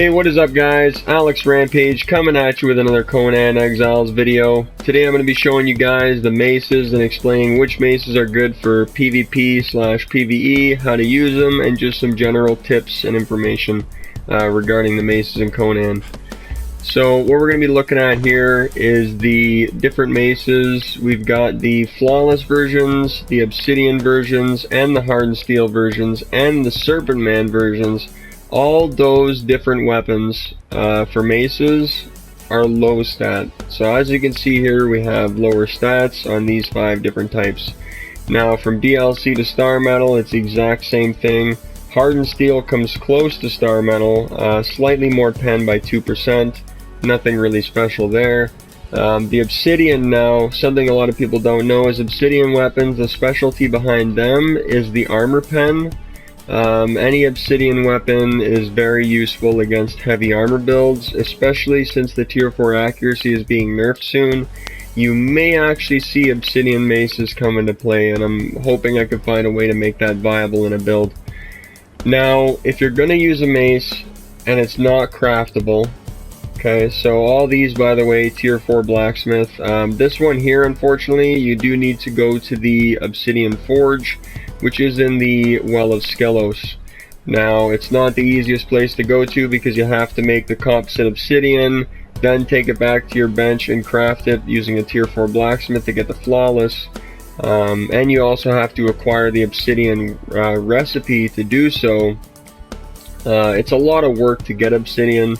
Hey, what is up guys? Alex Rampage coming at you with another Conan Exiles video. Today I'm going to be showing you guys the maces and explaining which maces are good for PvP/PvE, how to use them, and just some general tips and information regarding the maces in Conan. So what we're going to be looking at here is the different maces. We've got the flawless versions, the obsidian versions, and the hardened steel versions, and the serpent man versions. All those different weapons for maces are low stat. So as you can see here, we have lower stats on these 5 different types. Now from DLC to star metal, it's the exact same thing. Hardened steel comes close to star metal, slightly more pen by 2%. Nothing really special there. The obsidian now, something a lot of people don't know is obsidian weapons, the specialty behind them is the armor pen. Any obsidian weapon is very useful against heavy armor builds, especially since the tier 4 accuracy is being nerfed soon. You may actually see obsidian maces come into play, and I'm hoping I can find a way to make that viable in a build. Now, if you're going to use a mace and it's not craftable, okay, so all these, by the way, tier 4 blacksmith. This one here, unfortunately, you do need to go to the obsidian forge, which is in the Well of Skelos. Now, it's not the easiest place to go to because you have to make the composite obsidian, then take it back to your bench and craft it using a tier 4 blacksmith to get the flawless. And you also have to acquire the obsidian recipe to do so. It's a lot of work to get obsidian.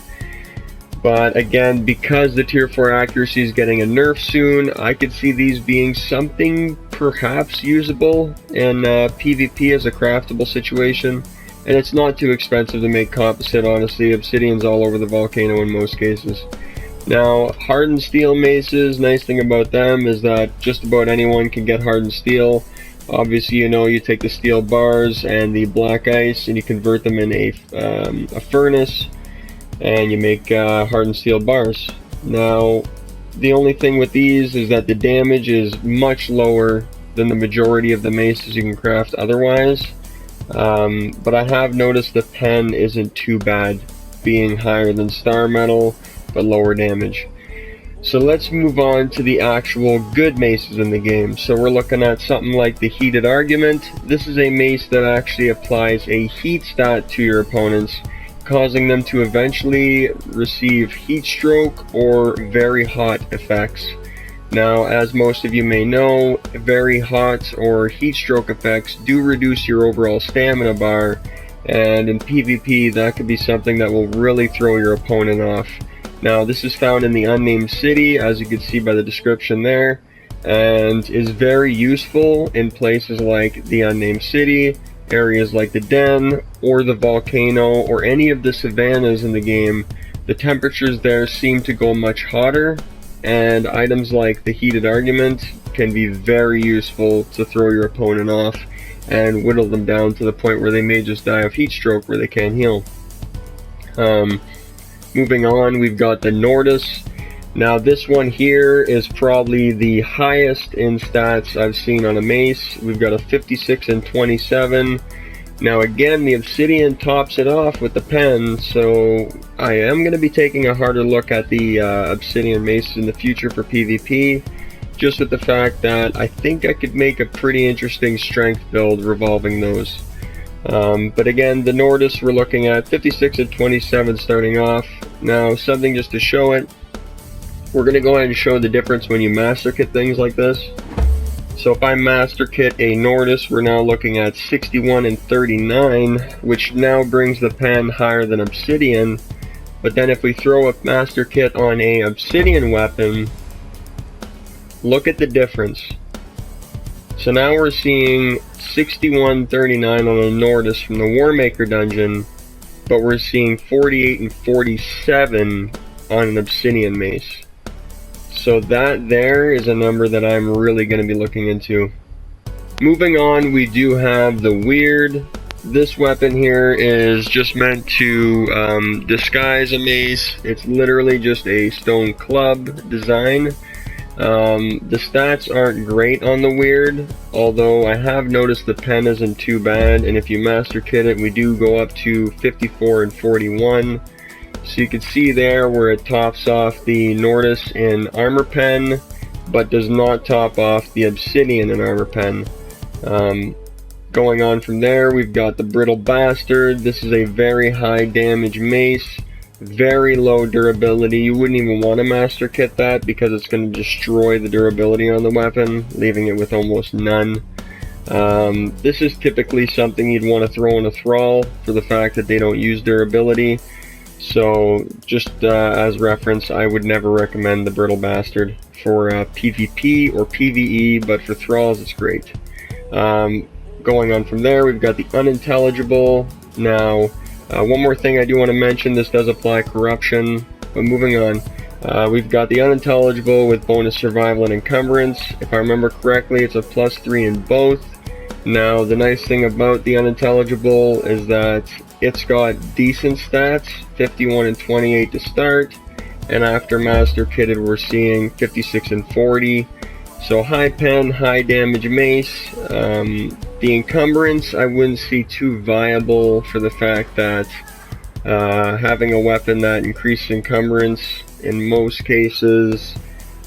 But again, because the tier 4 accuracy is getting a nerf soon, I could see these being something perhaps usable in PvP as a craftable situation. And it's not too expensive to make composite, honestly. Obsidian's all over the volcano in most cases. Now, hardened steel maces, nice thing about them is that just about anyone can get hardened steel. Obviously, you know, you take the steel bars and the black ice and you convert them in a furnace, and you make hardened steel bars. Now, the only thing with these is that the damage is much lower than the majority of the maces you can craft otherwise. But I have noticed the pen isn't too bad, being higher than star metal, but lower damage. So let's move on to the actual good maces in the game. So we're looking at something like the Heated Argument. This is a mace that actually applies a heat stat to your opponents, causing them to eventually receive heat stroke or very hot effects. Now, as most of you may know, very hot or heat stroke effects do reduce your overall stamina bar, and in PvP that could be something that will really throw your opponent off. Now, this is found in the Unnamed City, as you can see by the description there, and is very useful in places like the Unnamed City, areas like the Den, or the volcano, or any of the savannas in the game. The temperatures there seem to go much hotter, and items like the Heated Argument can be very useful to throw your opponent off and whittle them down to the point where they may just die of heat stroke where they can't heal. Moving on, we've got the Nordis. Now this one here is probably the highest in stats I've seen on a mace. We've got a 56 and 27. Now again, the obsidian tops it off with the pen, so I am going to be taking a harder look at the obsidian maces in the future for PvP, just with the fact that I think I could make a pretty interesting strength build revolving those. But again, the Nordis we're looking at 56 and 27 starting off. Now something just to show it, we're going to go ahead and show the difference when you master kit things like this. So if I master kit a Nordis, we're now looking at 61 and 39, which now brings the pen higher than obsidian. But then if we throw a master kit on a obsidian weapon, look at the difference. So now we're seeing 61-39 on a Nordis from the Warmaker dungeon, but we're seeing 48 and 47 on an obsidian mace. So that there is a number that I'm really going to be looking into. Moving on, we do have the Weird. This weapon here is just meant to disguise a mace. It's literally just a stone club design. The stats aren't great on the Weird, although I have noticed the pen isn't too bad, and if you master kit it, we do go up to 54 and 41. So you can see there where it tops off the Nordis in Armor Pen, but does not top off the Obsidian in Armor Pen. Going on from there, we've got the Brittle Bastard. This is a very high damage mace, very low durability. You wouldn't even want to master kit that because it's going to destroy the durability on the weapon, leaving it with almost none. This is typically something you'd want to throw in a Thrall for the fact that they don't use durability. So just as reference, I would never recommend the Brittle Bastard for PvP or PvE, but for Thralls it's great. Going on from there, we've got the Unintelligible. Now, one more thing I do want to mention, this does apply corruption, but moving on. We've got the Unintelligible with bonus survival and encumbrance. If I remember correctly, it's a +3 in both. Now, the nice thing about the Unintelligible is that it's got decent stats, 51 and 28 to start, and after Master Kitted we're seeing 56 and 40. So high pen, high damage mace. The encumbrance I wouldn't see too viable for the fact that having a weapon that increases encumbrance, in most cases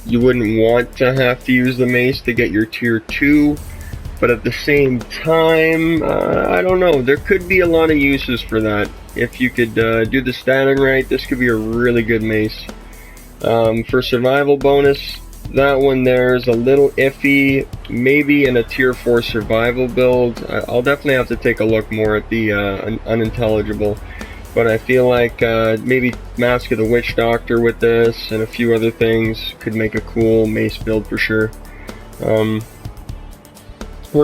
you wouldn't want to have to use the mace to get your tier 2, but at the same time, I don't know, there could be a lot of uses for that. If you could do the statting right, this could be a really good mace. For survival bonus, that one there is a little iffy, maybe in a tier 4 survival build. I'll definitely have to take a look more at the Unintelligible, but I feel like maybe Mask of the Witch Doctor with this and a few other things could make a cool mace build for sure. We're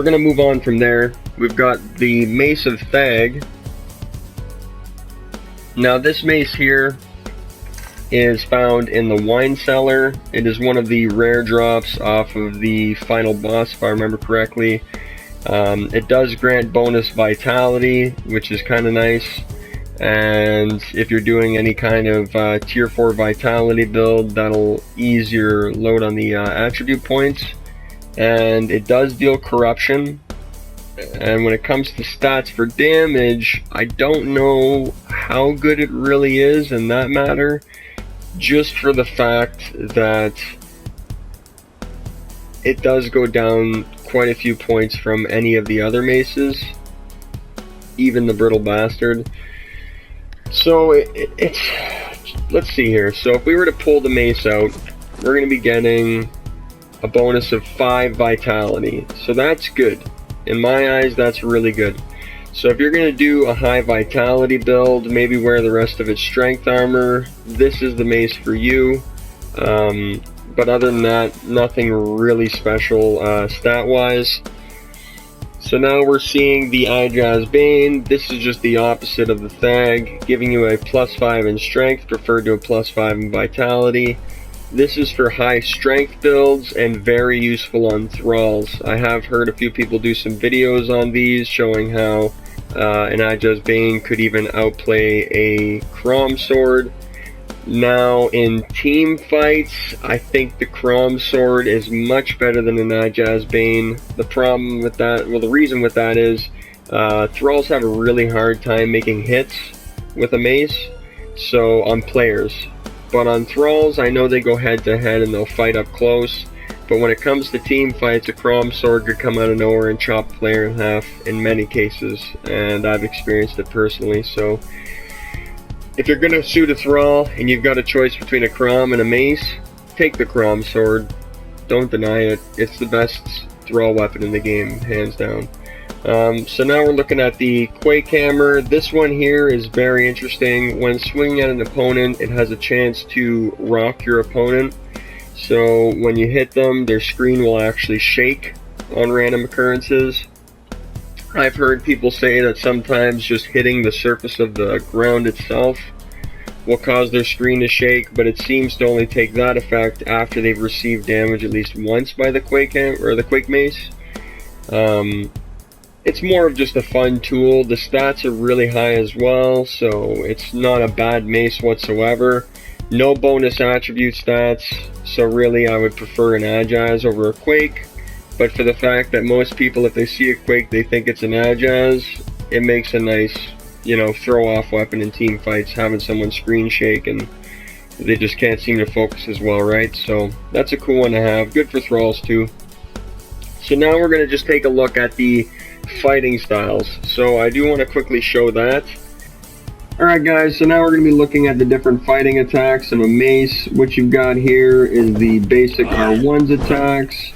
going to move on from there. We've got the Mace of Thag. Now this mace here is found in the Wine Cellar. It is one of the rare drops off of the final boss, if I remember correctly. It does grant bonus vitality, which is kind of nice. And if you're doing any kind of tier 4 vitality build, that'll ease your load on the attribute points. And it does deal corruption. And when it comes to stats for damage, I don't know how good it really is in that matter, just for the fact that it does go down quite a few points from any of the other maces, even the Brittle Bastard. So it's let's see here. So if we were to pull the mace out, we're going to be getting a bonus of 5 vitality. So that's good. In my eyes, that's really good. So if you're going to do a high vitality build, maybe wear the rest of its strength armor, this is the mace for you. But other than that, nothing really special stat wise. So now we're seeing the Ijaz Bane. This is just the opposite of the Thag, giving you a +5 in strength, preferred to a +5 in vitality. This is for high strength builds and very useful on Thralls. I have heard a few people do some videos on these showing how an Ijaz Bane could even outplay a Crom Sword. Now in team fights, I think the Crom Sword is much better than an Ijaz Bane. The problem with that, well, the reason with that is Thralls have a really hard time making hits with a mace, so on players. But on Thralls, I know they go head to head and they'll fight up close. But when it comes to team fights, a Crom Sword could come out of nowhere and chop a player in half in many cases. And I've experienced it personally. So if you're going to shoot a Thrall and you've got a choice between a Crom and a mace, take the Crom Sword. Don't deny it. It's the best Thrall weapon in the game, hands down. So now we're looking at the Quake Hammer. This one here is very interesting. When swinging at an opponent, it has a chance to rock your opponent. So when you hit them, their screen will actually shake on random occurrences. I've heard people say that sometimes just hitting the surface of the ground itself will cause their screen to shake, but it seems to only take that effect after they've received damage at least once by the Quake Hammer or the Quake Mace. It's more of just a fun tool. The stats are really high as well, so it's not a bad mace whatsoever. No bonus attribute stats, so really I would prefer an Ijaz over a Quake. But for the fact that most people, if they see a Quake, they think it's an Ijaz, it makes a nice you know, throw off weapon in team fights, having someone screen shake and they just can't seem to focus as well, right? So that's a cool one to have. Good for thralls too. So now we're going to just take a look at the fighting styles. So I do want to quickly show that. Alright guys, so now we're going to be looking at the different fighting attacks of a mace. What you've got here is the basic R1's attacks.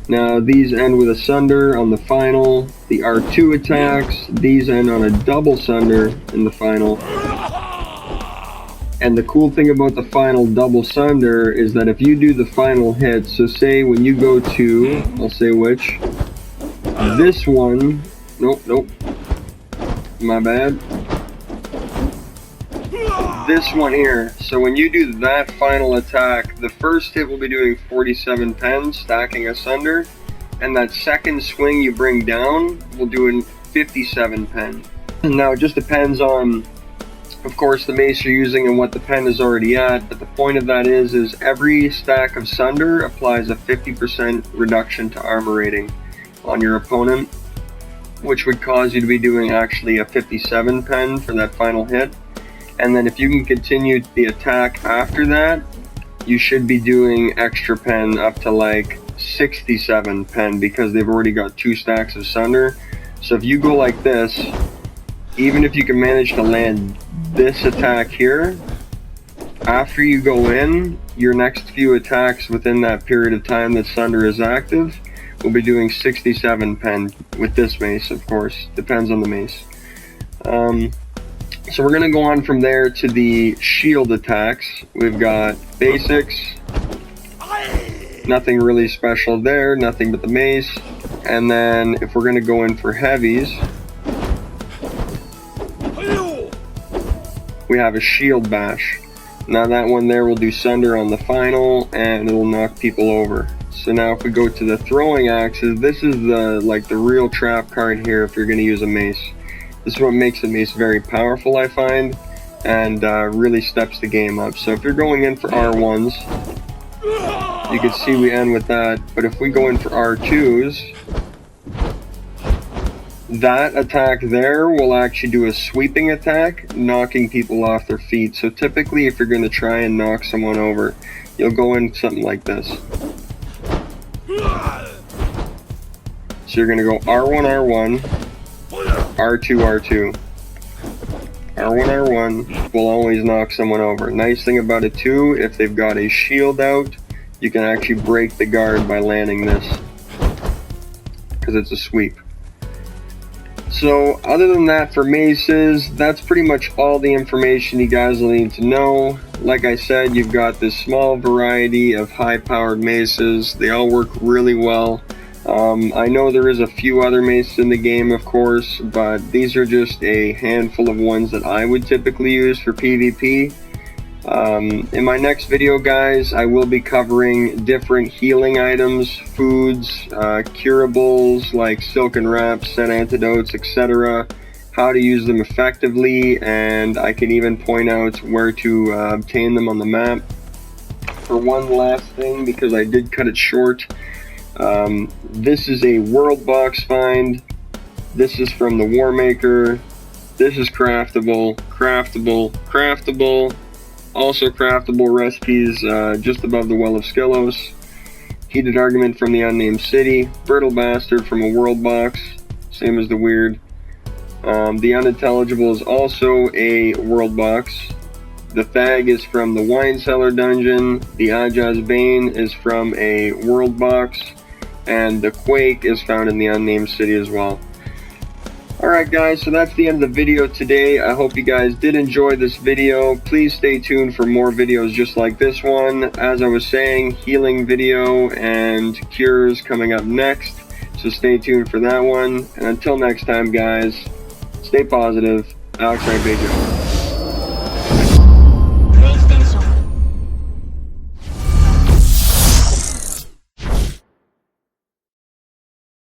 Now these end with a sunder on the final. The R2 attacks, these end on a double sunder in the final. And the cool thing about the final double sunder is that if you do the final hit, so say when you go to, I'll say which, this one, nope, my bad, this one here, so when you do that final attack, the first hit will be doing 47 pen, stacking asunder, and that second swing you bring down will do 57 pen. And now it just depends on, of course, the mace you're using and what the pen is already at, but the point of that is every stack of sunder applies a 50% reduction to armor rating on your opponent, which would cause you to be doing actually a 57 pen for that final hit. And then if you can continue the attack after that, you should be doing extra pen up to like 67 pen because they've already got 2 stacks of sunder. So if you go like this, even if you can manage to land this attack here, after you go in, your next few attacks within that period of time that sunder is active will be doing 67 pen with this mace, of course. Depends on the mace. So we're going to go on from there to the shield attacks. We've got basics, nothing really special there, nothing but the mace. And then if we're going to go in for heavies, we have a shield bash. Now that one there will do sunder on the final and it'll knock people over. So now if we go to the throwing axes, this is the real trap card here if you're going to use a mace. This is what makes a mace very powerful, I find, and really steps the game up. So if you're going in for R1s, you can see we end with that, but if we go in for R2s, that attack there will actually do a sweeping attack, knocking people off their feet. So typically if you're going to try and knock someone over, you'll go in something like this. So you're going to go R1, R1, R2, R2. R1, R1 will always knock someone over. Nice thing about it too, if they've got a shield out, you can actually break the guard by landing this, because it's a sweep. So other than that, for maces, that's pretty much all the information you guys will need to know. Like I said, you've got this small variety of high-powered maces. They all work really well. I know there is a few other maces in the game, of course, but these are just a handful of ones that I would typically use for PvP. In my next video, guys, I will be covering different healing items, foods, curables like silken wraps, set antidotes, etc., how to use them effectively, and I can even point out where to obtain them on the map. For one last thing, because I did cut it short, this is a world box find. This is from the War Maker. This is craftable, craftable, craftable. Also craftable recipes just above the Well of Skelos. Heated Argument from the Unnamed City. Brittle Bastard from a World Box, same as the Weird. The Unintelligible is also a World Box. The Thag is from the Wine Cellar Dungeon. The Ajah's Bane is from a World Box. And the Quake is found in the Unnamed City as well. Alright guys, so that's the end of the video today. I hope you guys did enjoy this video. Please stay tuned for more videos just like this one. As I was saying, healing video and cures coming up next. So stay tuned for that one. And until next time guys, stay positive. Alex Bejo.